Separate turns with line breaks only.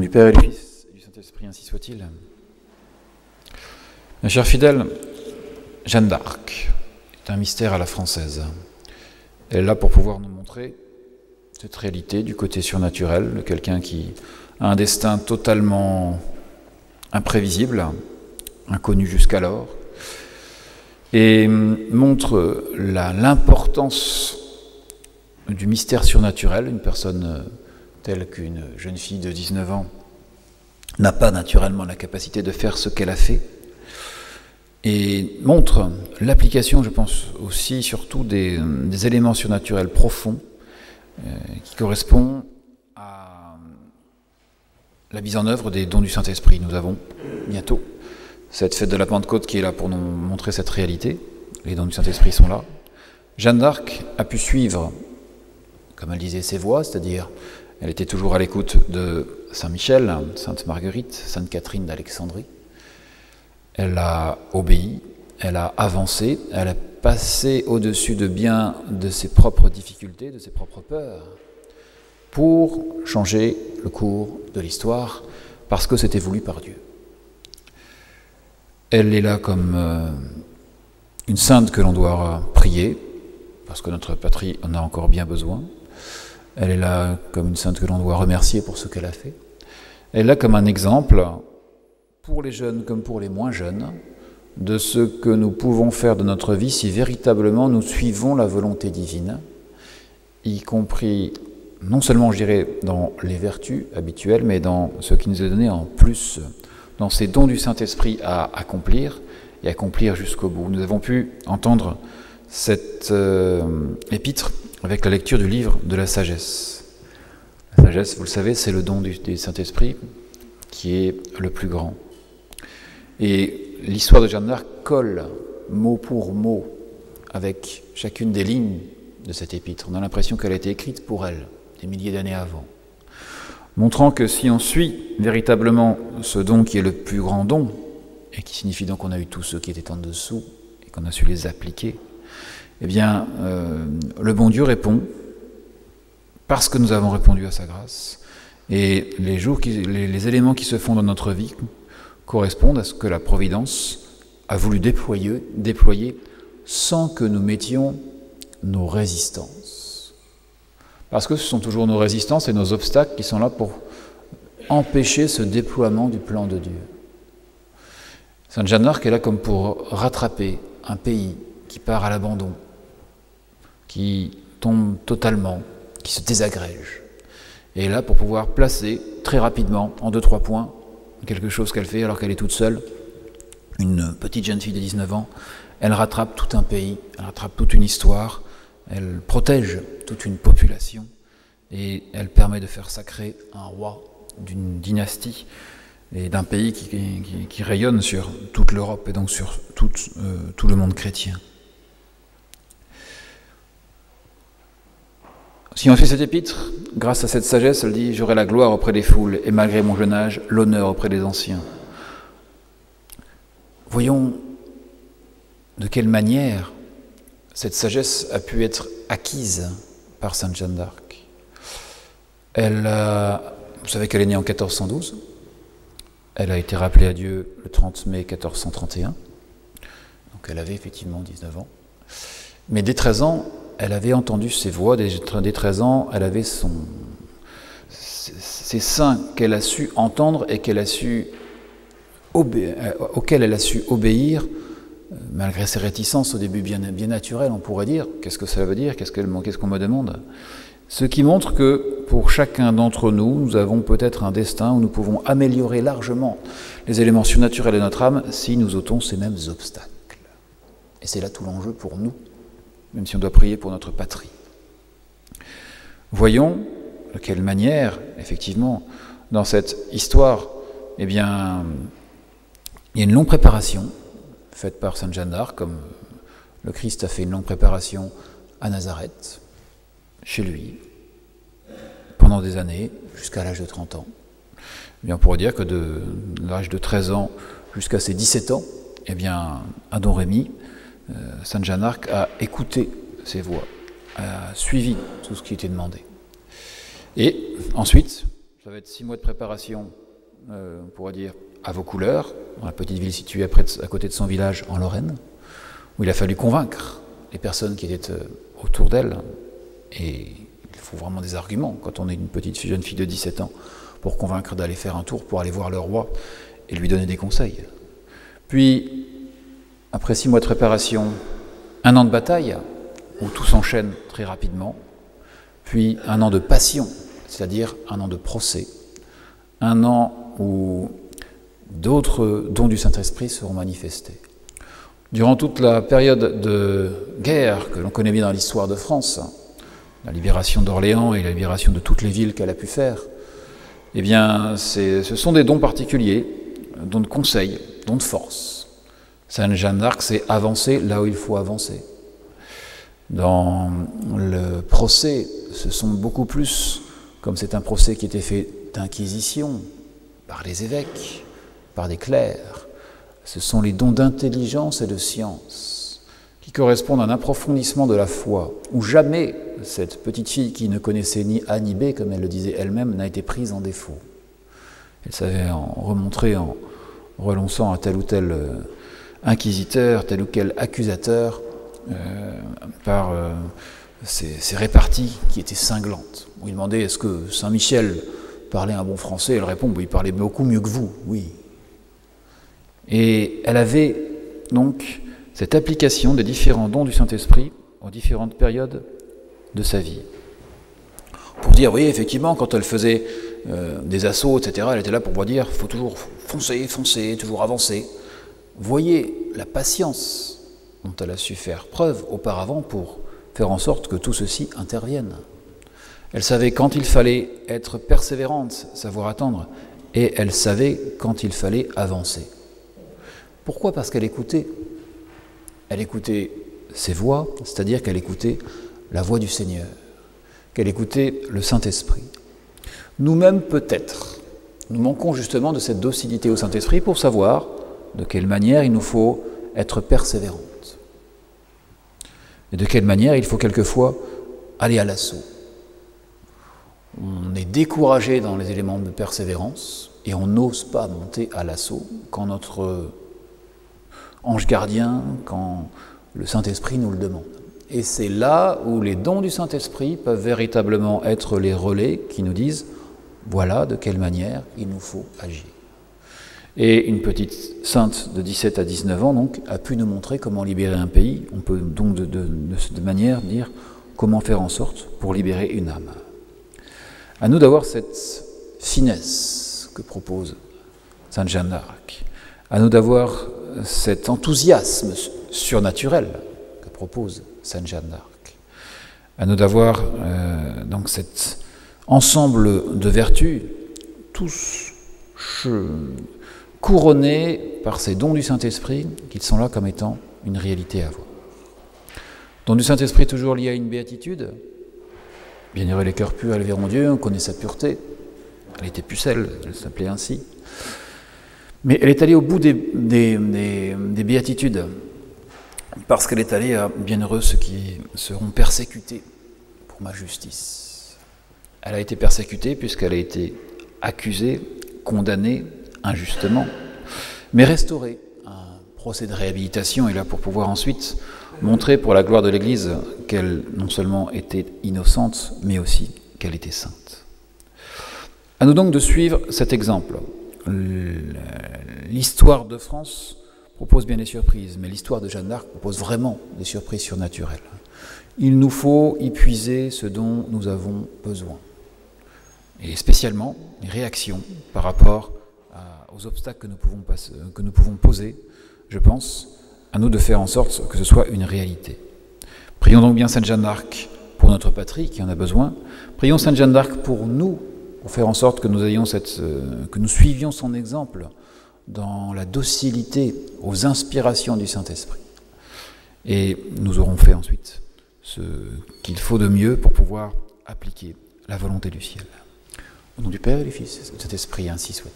du Père et du Fils et du Saint-Esprit, ainsi soit-il. Mes chers fidèles, Jeanne d'Arc est un mystère à la française. Elle est là pour pouvoir nous montrer cette réalité du côté surnaturel, de quelqu'un qui a un destin totalement imprévisible, inconnu jusqu'alors, et montre l'importance du mystère surnaturel. Une personne telle qu'une jeune fille de 19 ans n'a pas naturellement la capacité de faire ce qu'elle a fait, et montre l'application, je pense aussi, surtout des éléments surnaturels profonds qui correspondent à la mise en œuvre des dons du Saint-Esprit. Nous avons bientôt cette fête de la Pentecôte qui est là pour nous montrer cette réalité. Les dons du Saint-Esprit sont là. Jeanne d'Arc a pu suivre, comme elle disait, ses voies, c'est-à-dire elle était toujours à l'écoute de Saint Michel, Sainte Marguerite, Sainte Catherine d'Alexandrie. Elle a obéi, elle a avancé, elle a passé au-dessus de bien de ses propres difficultés, de ses propres peurs, pour changer le cours de l'histoire, parce que c'était voulu par Dieu. Elle est là comme une sainte que l'on doit prier, parce que notre patrie en a encore bien besoin. Elle est là comme une sainte que l'on doit remercier pour ce qu'elle a fait. Elle est là comme un exemple, pour les jeunes comme pour les moins jeunes, de ce que nous pouvons faire de notre vie si véritablement nous suivons la volonté divine, y compris, non seulement, je dirais, dans les vertus habituelles, mais dans ce qui nous est donné en plus, dans ces dons du Saint-Esprit à accomplir, et accomplir jusqu'au bout. Nous avons pu entendre cette épître avec la lecture du livre de la sagesse. La sagesse, vous le savez, c'est le don du Saint-Esprit qui est le plus grand. Et l'histoire de Jeanne d'Arc colle mot pour mot avec chacune des lignes de cette épître. On a l'impression qu'elle a été écrite pour elle, des milliers d'années avant. Montrant que si on suit véritablement ce don qui est le plus grand don, et qui signifie donc qu'on a eu tous ceux qui étaient en dessous, et qu'on a su les appliquer, eh bien, le bon Dieu répond, parce que nous avons répondu à sa grâce, et les éléments qui se font dans notre vie correspondent à ce que la Providence a voulu déployer sans que nous mettions nos résistances. Parce que ce sont toujours nos résistances et nos obstacles qui sont là pour empêcher ce déploiement du plan de Dieu. Sainte Jeanne d'Arc est là comme pour rattraper un pays qui part à l'abandon, qui tombe totalement, qui se désagrège. Et est là pour pouvoir placer très rapidement, en 2-3 points, quelque chose qu'elle fait alors qu'elle est toute seule, une petite jeune fille de 19 ans, elle rattrape tout un pays, elle rattrape toute une histoire, elle protège toute une population et elle permet de faire sacrer un roi d'une dynastie et d'un pays qui rayonne sur toute l'Europe et donc sur tout le monde chrétien. Si on suit cette épître, grâce à cette sagesse, elle dit « J'aurai la gloire auprès des foules, et malgré mon jeune âge, l'honneur auprès des anciens. » Voyons de quelle manière cette sagesse a pu être acquise par Sainte Jeanne d'Arc. Vous savez qu'elle est née en 1412. Elle a été rappelée à Dieu le 30 mai 1431. Donc elle avait effectivement 19 ans. Mais dès 13 ans, elle avait entendu ses voix, dès 13 ans, elle avait ses saints qu'elle a su entendre et auxquels elle a su obéir, malgré ses réticences au début bien naturelles, on pourrait dire. Qu'est-ce que ça veut dire? Qu'est-ce qu'on me demande? Ce qui montre que pour chacun d'entre nous, nous avons peut-être un destin où nous pouvons améliorer largement les éléments surnaturels de notre âme si nous ôtons ces mêmes obstacles. Et c'est là tout l'enjeu pour nous, même si on doit prier pour notre patrie. Voyons de quelle manière, effectivement, dans cette histoire, eh bien, il y a une longue préparation faite par Sainte Jeanne d'Arc, comme le Christ a fait une longue préparation à Nazareth, chez lui, pendant des années, jusqu'à l'âge de 30 ans. Eh bien, on pourrait dire que de l'âge de 13 ans jusqu'à ses 17 ans, eh bien, à Don Rémy, Sainte Jeanne d'Arc a écouté ses voix, a suivi tout ce qui était demandé. Et ensuite, Ça va être 6 mois de préparation, on pourrait dire, à Vaucouleurs, dans la petite ville située à côté de son village en Lorraine, où il a fallu convaincre les personnes qui étaient autour d'elle. Et il faut vraiment des arguments quand on est une jeune fille de 17 ans pour convaincre d'aller faire un tour, pour aller voir le roi et lui donner des conseils. Puis, après 6 mois de préparation, 1 an de bataille, où tout s'enchaîne très rapidement, puis 1 an de passion, c'est-à-dire 1 an de procès, 1 an où d'autres dons du Saint-Esprit seront manifestés. Durant toute la période de guerre que l'on connaît bien dans l'histoire de France, la libération d'Orléans et la libération de toutes les villes qu'elle a pu faire, eh bien, ce sont des dons particuliers, dons de conseil, dons de force. Sainte Jeanne d'Arc s'est avancée là où il faut avancer. Dans le procès, ce sont beaucoup plus, comme c'est un procès qui était fait d'inquisition, par les évêques, par des clercs, ce sont les dons d'intelligence et de science qui correspondent à un approfondissement de la foi, où jamais cette petite fille qui ne connaissait ni A ni B, comme elle le disait elle-même, n'a été prise en défaut. Elle savait en remontrer en renonçant à tel ou tel inquisiteur, tel ou quel accusateur, par ces réparties qui étaient cinglantes. On lui demandait, est-ce que Saint-Michel parlait un bon français? Elle répond, il parlait beaucoup mieux que vous, oui. Et elle avait donc cette application des différents dons du Saint-Esprit aux différentes périodes de sa vie. Pour dire, oui, effectivement, quand elle faisait des assauts, etc., elle était là pour dire, il faut toujours foncer, toujours avancer. Voyez la patience dont elle a su faire preuve auparavant pour faire en sorte que tout ceci intervienne. Elle savait quand il fallait être persévérante, savoir attendre, et elle savait quand il fallait avancer. Pourquoi? Parce qu'elle écoutait. Elle écoutait ses voix, c'est-à-dire qu'elle écoutait la voix du Seigneur, qu'elle écoutait le Saint-Esprit. Nous-mêmes, peut-être, nous manquons justement de cette docilité au Saint-Esprit pour savoir de quelle manière il nous faut être persévérante. Et de quelle manière il faut quelquefois aller à l'assaut. On est découragé dans les éléments de persévérance et on n'ose pas monter à l'assaut quand notre ange gardien, quand le Saint-Esprit nous le demande. Et c'est là où les dons du Saint-Esprit peuvent véritablement être les relais qui nous disent voilà de quelle manière il nous faut agir. Et une petite sainte de 17 à 19 ans donc, a pu nous montrer comment libérer un pays. On peut donc de manière dire comment faire en sorte pour libérer une âme. À nous d'avoir cette finesse que propose Sainte Jeanne d'Arc. À nous d'avoir cet enthousiasme surnaturel que propose Sainte Jeanne d'Arc. À nous d'avoir donc cet ensemble de vertus, tous couronnés par ces dons du Saint-Esprit, qui sont là comme étant une réalité à voir. Dons du Saint-Esprit toujours lié à une béatitude. Bienheureux les cœurs purs, elles verront Dieu, on connaît sa pureté. Elle était pucelle, elle s'appelait ainsi. Mais elle est allée au bout des béatitudes, parce qu'elle est allée à bienheureux ceux qui seront persécutés pour ma justice. Elle a été persécutée puisqu'elle a été accusée, condamnée injustement, mais restaurée. Un procès de réhabilitation est là pour pouvoir ensuite montrer pour la gloire de l'Église qu'elle non seulement était innocente, mais aussi qu'elle était sainte. À nous donc de suivre cet exemple. L'histoire de France propose bien des surprises, mais l'histoire de Jeanne d'Arc propose vraiment des surprises surnaturelles. Il nous faut y puiser ce dont nous avons besoin. Et spécialement les réactions par rapport aux obstacles que nous pouvons poser, je pense, à nous de faire en sorte que ce soit une réalité. Prions donc bien Sainte Jeanne d'Arc pour notre patrie qui en a besoin. Prions Sainte Jeanne d'Arc pour nous, pour faire en sorte que nous suivions son exemple dans la docilité aux inspirations du Saint-Esprit. Et nous aurons fait ensuite ce qu'il faut de mieux pour pouvoir appliquer la volonté du ciel. Au nom du Père et du Fils et de cet Esprit, ainsi soit-il.